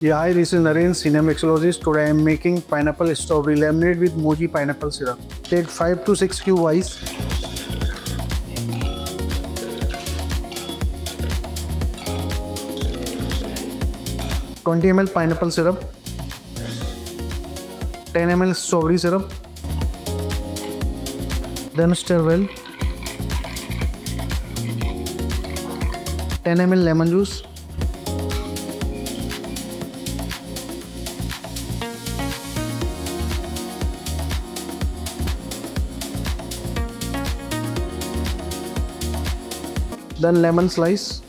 Yeah, hi, this is Narendra Singh, Mixologist. Today I am making pineapple strawberry lemonade with Mojee pineapple syrup. Take 5 to 6 cube ice, 20 ml pineapple syrup, 10 ml strawberry syrup, then stir well, 10 ml lemon juice, then lemon slice,